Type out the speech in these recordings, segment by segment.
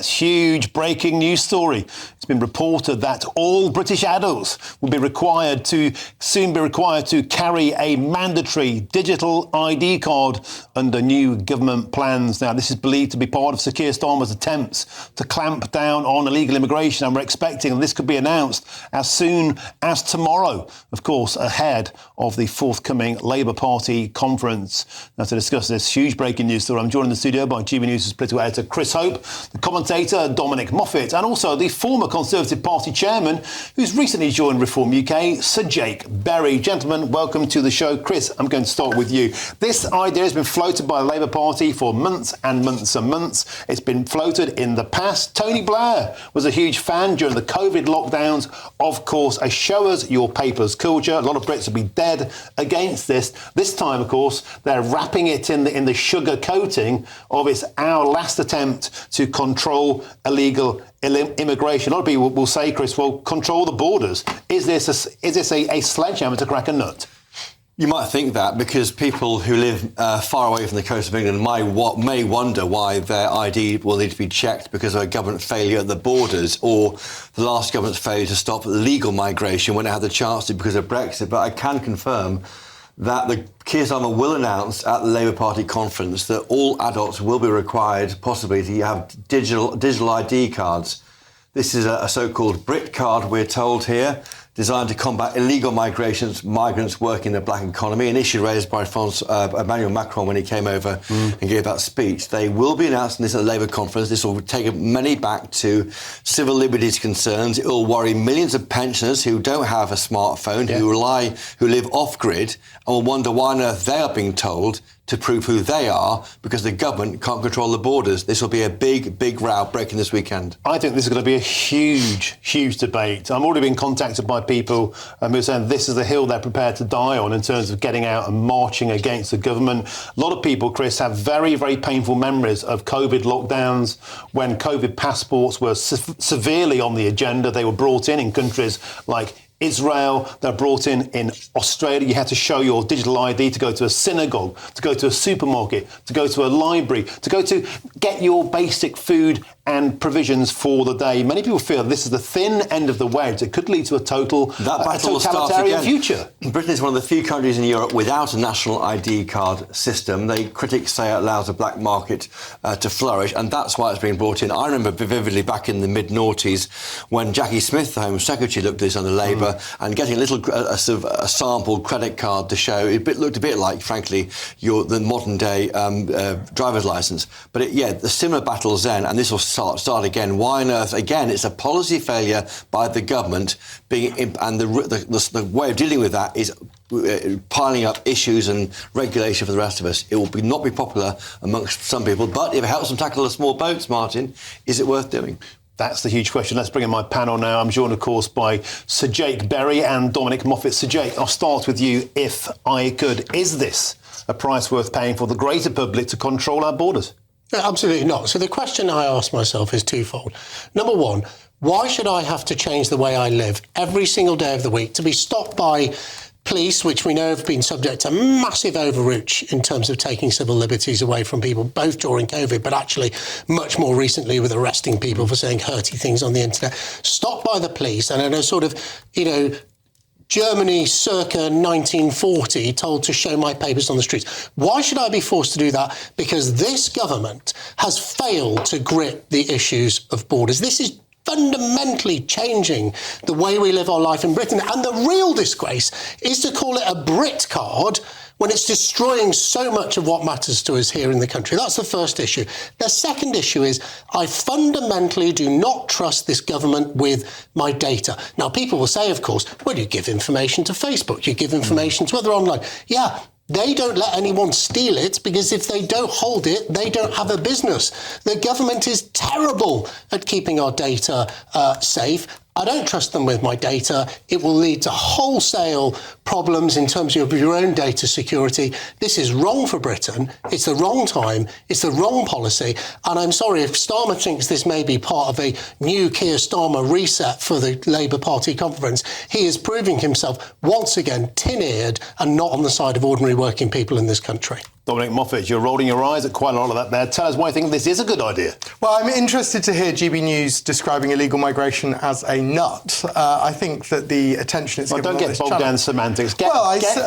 Huge breaking news story. It's been reported that all British adults will soon be required to carry a mandatory digital ID card under new government plans. Now, this is believed to be part of Sir Keir Starmer's attempts to clamp down on illegal immigration, and we're expecting this could be announced as soon as tomorrow, of course, ahead of the forthcoming Labour Party conference. Now, to discuss this huge breaking news story, I'm joined in the studio by GB News' political editor Chris Hope, the commentator Dominic Moffat, and also the former Conservative Party chairman who's recently joined Reform UK, Sir Jake Berry. Gentlemen, welcome to the show. Chris, I'm going to start with you. This idea has been floated by the Labour Party for months and months and months. It's been floated in the past. Tony Blair was a huge fan during the COVID lockdowns. Of course, a show us your papers culture. A lot of Brits will be dead against this. This time, of course, they're wrapping it in the sugar coating of it's our last attempt to control illegal immigration. A lot of people will say, Chris, well, control the borders. Is this a sledgehammer to crack a nut? You might think that because people who live far away from the coast of England may wonder why their ID will need to be checked because of a government failure at the borders or the last government's failure to stop legal migration when it had the chance to because of Brexit. But I can confirm that the Keir Starmer will announce at the Labour Party conference that all adults will be required, possibly, to have digital ID cards. This is a so-called Brit card, we're told here, designed to combat illegal migrants working in the black economy, an issue raised by Emmanuel Macron when he came over and gave that speech. They will be announcing this at the Labour conference. This will take money back to civil liberties concerns. It will worry millions of pensioners who don't have a smartphone, who live off-grid, and will wonder why on earth they are being told to prove who they are because the government can't control the borders. This will be a big, big row breaking this weekend. I think this is going to be a huge, huge debate. I'm already being contacted by people who are saying this is the hill they're prepared to die on in terms of getting out and marching against the government. A lot of people, Chris, have very, very painful memories of COVID lockdowns when COVID passports were severely on the agenda. They were brought in countries like Israel, they're brought in Australia. You had to show your digital ID to go to a synagogue, to go to a supermarket, to go to a library, to get your basic food and provisions for the day. Many people feel this is the thin end of the wedge. It could lead to a totalitarian future. Britain is one of the few countries in Europe without a national ID card system. Critics say it allows the black market to flourish, and that's why it's being brought in. I remember vividly back in the mid-noughties when Jackie Smith, the Home Secretary, looked at this under Labour and getting a sample credit card to show. It looked a bit like, frankly, the modern-day driver's licence. But the similar battles then, and this will start again. Why on earth? Again, it's a policy failure by the government, and the way of dealing with that is piling up issues and regulation for the rest of us. It will not be popular amongst some people, but if it helps them tackle the small boats, Martin, is it worth doing? That's the huge question. Let's bring in my panel now. I'm joined, of course, by Sir Jake Berry and Dominic Moffat. Sir Jake, I'll start with you, if I could. Is this a price worth paying for the greater public to control our borders? No, absolutely not. So the question I ask myself is twofold. Number one, why should I have to change the way I live every single day of the week to be stopped by police, which we know have been subject to massive overreach in terms of taking civil liberties away from people, both during COVID, but actually much more recently with arresting people for saying hurty things on the internet, stopped by the police and in a sort of, Germany circa 1940 told to show my papers on the streets. Why should I be forced to do that? Because this government has failed to grip the issues of borders. This is fundamentally changing the way we live our life in Britain. And the real disgrace is to call it a Brit card when it's destroying so much of what matters to us here in the country. That's the first issue. The second issue is I fundamentally do not trust this government with my data. Now, people will say, of course, well, you give information to Facebook, you give information to other online. Yeah, they don't let anyone steal it because if they don't hold it, they don't have a business. The government is terrible at keeping our data safe. I don't trust them with my data. It will lead to wholesale problems in terms of your own data security. This is wrong for Britain. It's the wrong time. It's the wrong policy. And I'm sorry, if Starmer thinks this may be part of a new Keir Starmer reset for the Labour Party conference, he is proving himself once again tin-eared and not on the side of ordinary working people in this country. Dominic Moffat, you're rolling your eyes at quite a lot of that there. Tell us why you think this is a good idea. Well, I'm interested to hear GB News describing illegal migration as a nut. I think that the attention it's given don't on get this bogged channel... down in semantics. Get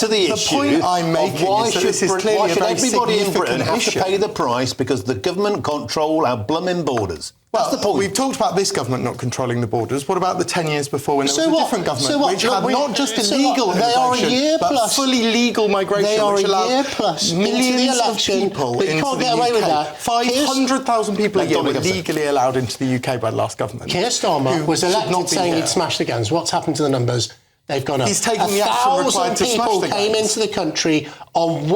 to the issue. The point I'm making why is that this is clearly a very everybody in Britain significant have issue. to pay the price because the government control our blooming borders. That's the point. We've talked about this government not controlling the borders. What about the 10 years before when there was a different government which had not just illegal immigration, but fully legal migration, they are which a allowed year plus millions into the election, of people but you into can't the get away UK. with that. 500,000 people a year were Dominic, legally allowed into the UK by the last government. Keir Starmer was should not elected be saying here. he'd smash the guns. What's happened to the numbers? They've gone up. He's taking the action required to smash 1,000 people the came guns. into the country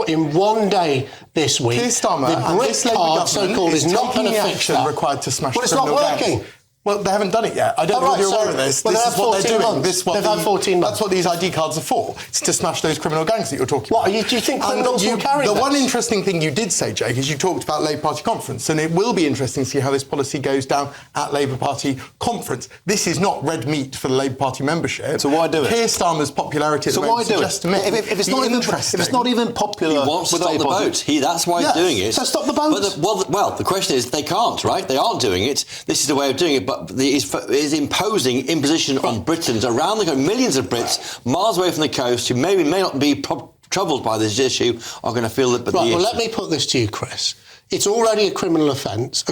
in one day this week. Keir Starmer the and Brit this Labour card, government so-called, is not taking going to the fix action that. required to smash Well, it's not criminal working. gangs. Well, they haven't done it yet. I don't know if you're aware of this. Well, This is what they're doing. months. They've had 14 months. That's what these ID cards are for. It's to smash those criminal gangs that you're talking What, about. do you think criminals will carry The this? one interesting thing you did say, Jake, is you talked about Labour Party conference, and it will be interesting to see how this policy goes down at Labour Party conference. This is not red meat for the Labour Party membership. So why do it? Keir Starmer's popularity at the moment suggests to me if it's not even popular, He wants to with stop Labour the Party- boat. That's why Yes. he's doing it. So stop the boat. But the question is, they can't, right? They aren't doing it. This is the way of doing it, but is imposing imposition on Britons around the country. Millions of Brits miles away from the coast who may not be troubled by this issue are going to feel that. Right, well, let me put this to you, Chris. It's already a criminal offence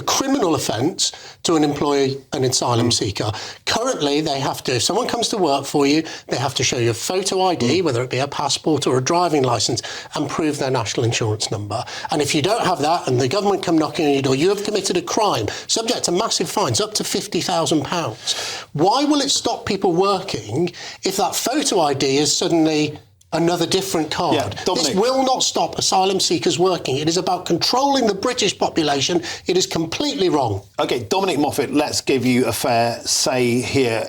to employ an asylum seeker. Currently, they have to, if someone comes to work for you, they have to show you a photo ID, whether it be a passport or a driving licence, and prove their national insurance number. And if you don't have that and the government come knocking on your door, you have committed a crime, subject to massive fines, up to £50,000. Why will it stop people working if that photo ID is suddenly another different card? Yeah, This Dominic. will not stop asylum seekers working. It is about controlling the British population. It is completely wrong. OK, Dominic Moffat, let's give you a fair say here.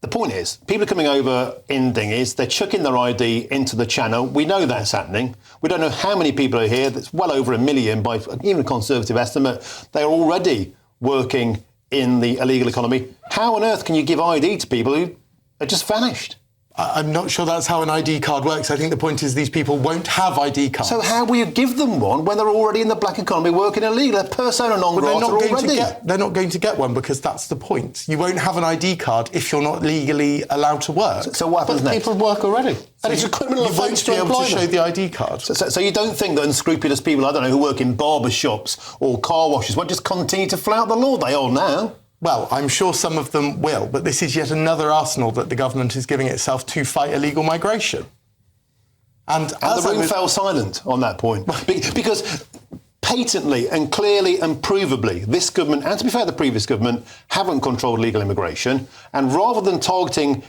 The point is, people are coming over in dinghies, they're chucking their ID into the channel. We know that's happening. We don't know how many people are here. That's well over 1 million by even a Conservative estimate. They're already working in the illegal economy. How on earth can you give ID to people who are just vanished? I'm not sure that's how an ID card works. I think the point is these people won't have ID cards. So how will you give them one when they're already in the black economy working illegally? They're persona non But grata already. they're not going to get one because that's the point. You won't have an ID card if you're not legally allowed to work. So what happens But next? people work already. And it's a criminal You offence won't to be able employ to show them. the ID card. So you don't think that unscrupulous people, I don't know, who work in barber shops or car washes won't just continue to flout the law? They are now. Well, I'm sure some of them will, but this is yet another arsenal that the government is giving itself to fight illegal migration. And the room fell silent on that point. Because patently and clearly and provably, this government, and to be fair, the previous government, haven't controlled legal immigration. And rather than targeting,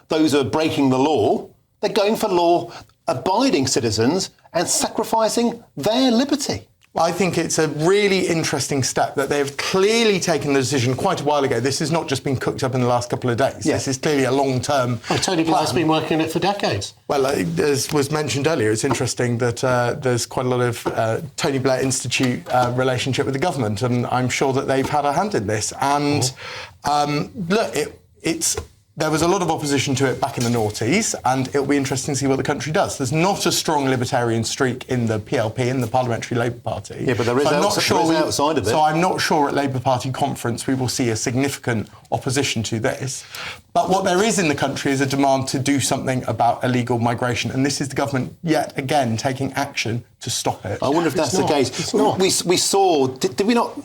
those who are breaking the law, they're going for law-abiding citizens and sacrificing their liberty. I think it's a really interesting step that they've clearly taken the decision quite a while ago. This has not just been cooked up in the last couple of days. Yes. This is clearly a long-term Tony Blair's been working on it for decades. Well, as was mentioned earlier, it's interesting that there's quite a lot of Tony Blair Institute relationship with the government, and I'm sure that they've had a hand in this. And look, there was a lot of opposition to it back in the noughties, and it'll be interesting to see what the country does. There's not a strong libertarian streak in the PLP, in the Parliamentary Labour Party. Yeah, but there is outside of it. So I'm not sure at Labour Party conference we will see a significant opposition to this. But what there is in the country is a demand to do something about illegal migration, and this is the government yet again taking action to stop it. I wonder if that's the case. It's not. We saw. Did we not?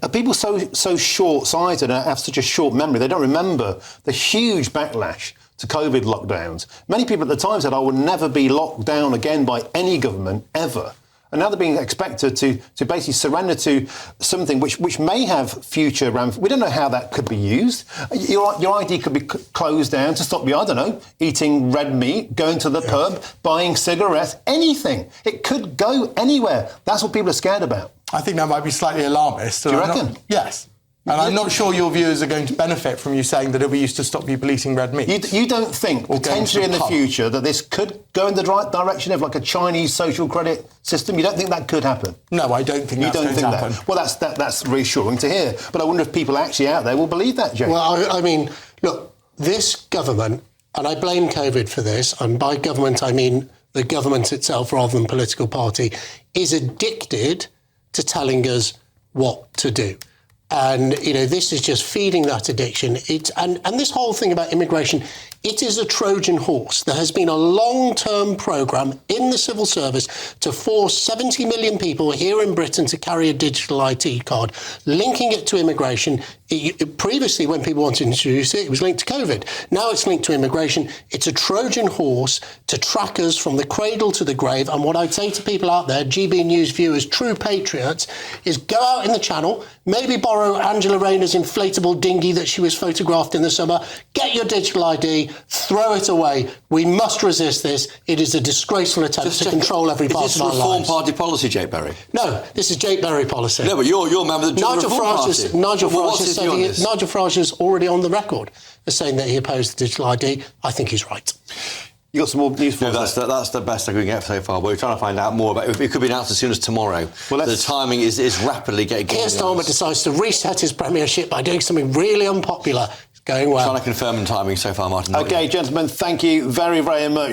Are people so short-sighted and have such a short memory? They don't remember the huge backlash to COVID lockdowns. Many people at the time said, "I will never be locked down again by any government ever." And now they're being expected to basically surrender to something which may have future ramifications. We don't know how that could be used. Your ID could be closed down to stop you, I don't know, eating red meat, going to the pub, buying cigarettes, anything. It could go anywhere. That's what people are scared about. I think that might be slightly alarmist. Do you reckon? Yes. And I'm not sure your viewers are going to benefit from you saying that it'll be used to stop people eating red meat. You don't think, Or going potentially to in the the pub. future, that this could go in the right direction of like a Chinese social credit system? You don't think that could happen? No, I don't think You that's don't going think to happen. that? Well, that's reassuring to hear. But I wonder if people actually out there will believe that, Jake. Well, I mean, look, this government, and I blame COVID for this, and by government I mean the government itself, rather than political party, is addicted to telling us what to do. And, this is just feeding that addiction. And this whole thing about immigration, it is a Trojan horse. There has been a long-term programme in the civil service to force 70 million people here in Britain to carry a digital ID card, linking it to immigration. Previously, when people wanted to introduce it, it was linked to COVID. Now it's linked to immigration. It's a Trojan horse to track us from the cradle to the grave. And what I'd say to people out there, GB News viewers, true patriots, is go out in the Channel, maybe borrow Angela Rayner's inflatable dinghy that she was photographed in the summer, get your digital ID, throw it away. We must resist this. It is a disgraceful attempt to control every part of our lives. Is this Reform Party policy, Jake Berry? No, this is Jake Berry policy. No, but you're a member of the Nigel Farage is already on the record as saying that he opposed the digital ID. I think he's right. You got some more news for us? That's the best I can get so far. We're trying to find out more about it. It could be announced as soon as tomorrow. Well, the timing is rapidly getting... Keir Starmer decides to reset his premiership by doing something really unpopular. It's going well. Trying to confirm the timing so far, Martin. OK, gentlemen, thank you very, very much.